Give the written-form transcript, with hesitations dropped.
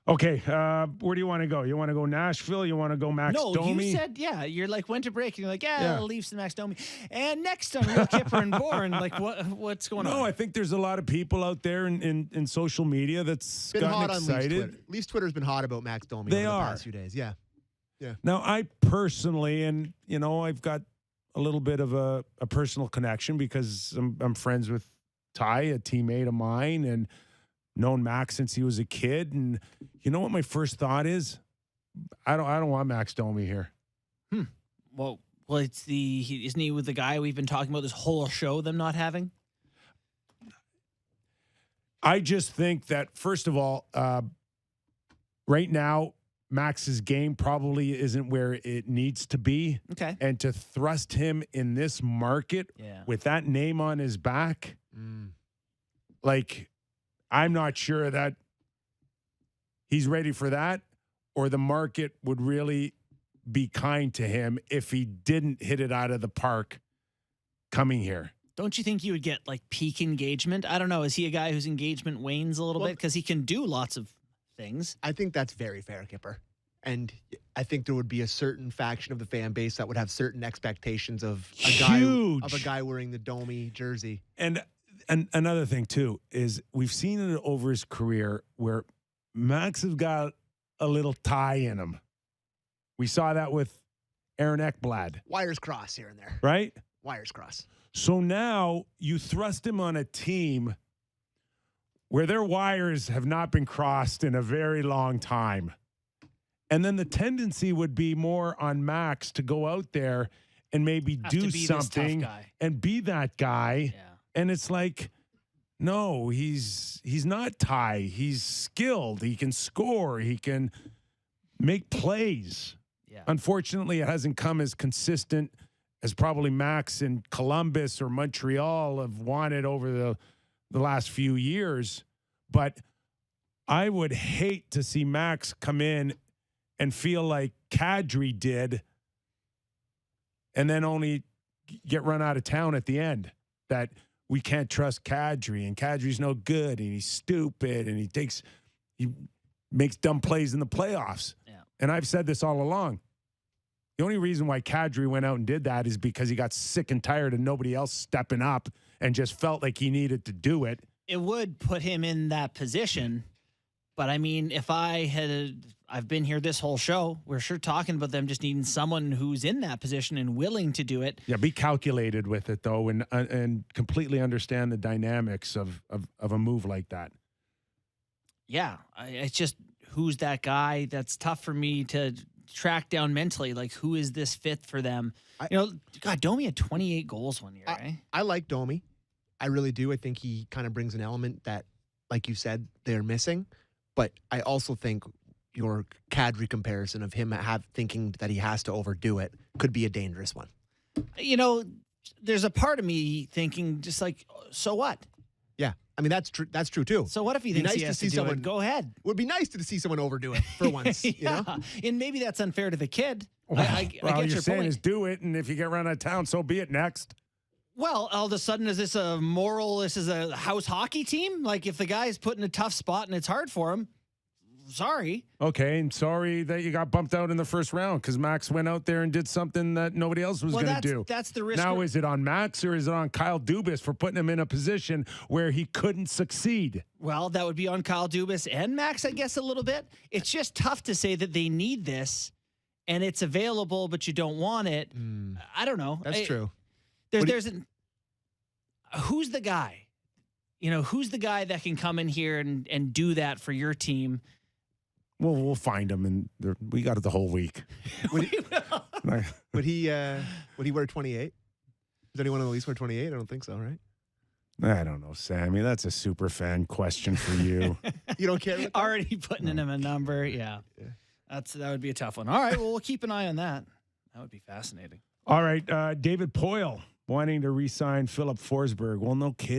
Okay, where do you want to go? You want to go Nashville? You want to go Max Domi? No, you said, yeah. You're like, went to break, and you're like, Yeah. Leafs and Max Domi. And next on Real Kyper and Bourne, like, what's going on? No, I think there's a lot of people out there in social media that's Been hot gotten on Leafs excited. Twitter. Leafs Twitter's been hot about Max Domi They over the are. past few days. Yeah. Yeah. Now, I personally, and I've got a little bit of a personal connection because I'm friends with Ty, a teammate of mine, and known Max since he was a kid. And you know what my first thought is? I don't want Max Domi here. Well, isn't he with the guy we've been talking about this whole show, them not having? I just think that, first of all, right now, Max's game probably isn't where it needs to be. Okay. And to thrust him in this market with that name on his back, like, I'm not sure that he's ready for that, or the market would really be kind to him if he didn't hit it out of the park coming here. Don't you think you would get like peak engagement? I don't know. Is he a guy whose engagement wanes a little bit? Because he can do lots of things. I think that's very fair, Kyper. And I think there would be a certain faction of the fan base that would have certain expectations of a guy wearing the Domi jersey. And another thing, too, is we've seen it over his career where Max has got a little tie in him. We saw that with Aaron Ekblad. Wires cross here and there. Right? Wires cross. So now you thrust him on a team where their wires have not been crossed in a very long time. And then the tendency would be more on Max to go out there and maybe do something and be that guy. Yeah. And it's like, no, he's not Ty. He's skilled. He can score. He can make plays. Yeah. Unfortunately, it hasn't come as consistent as probably Max in Columbus or Montreal have wanted over the last few years. But I would hate to see Max come in and feel like Kadri did and then only get run out of town at the end. That we can't trust Kadri, and Kadri's no good, and he's stupid, and he makes dumb plays in the playoffs. Yeah. And I've said this all along. The only reason why Kadri went out and did that is because he got sick and tired of nobody else stepping up and just felt like he needed to do it. It would put him in that position. But I mean, if I've been here this whole show, we're sure talking about them just needing someone who's in that position and willing to do it. Yeah, be calculated with it, though, and completely understand the dynamics of a move like that. Yeah, it's just who's that guy? That's tough for me to track down mentally. Like, who is this fit for them? God, Domi had 28 goals one year, right? I like Domi. I really do. I think he kind of brings an element that, like you said, they're missing. But I also think your Kadri comparison of him thinking that he has to overdo it could be a dangerous one. There's a part of me thinking just like, so what? Yeah. I mean, that's true. That's true, too. So what if he thinks he has to do it? Go ahead. It would be nice to see someone overdo it for once. Yeah. And maybe that's unfair to the kid. I get your saying point. is do it, and if you get run out of town, so be it. Next. Well, all of a sudden, is this a moral? This is a house hockey team? Like, if the guy's put in a tough spot and it's hard for him, sorry. Okay, and sorry that you got bumped out in the first round because Max went out there and did something that nobody else was going to do. That's the risk. Now, is it on Max or is it on Kyle Dubas for putting him in a position where he couldn't succeed? Well, that would be on Kyle Dubas and Max, I guess, a little bit. It's just tough to say that they need this and it's available, but you don't want it. I don't know. That's true. Who's the guy? Who's the guy that can come in here and do that for your team? Well, we'll find him, and we got it the whole week. Would he wear 28? Does anyone at least wear 28? I don't think so, right? I don't know, Sammy. That's a super fan question for you. You don't care? Already putting in him a number. Yeah. That would be a tough one. All right. Well, we'll keep an eye on that. That would be fascinating. All right. David Poyle wanting to re-sign Philip Forsberg. Well, no kid.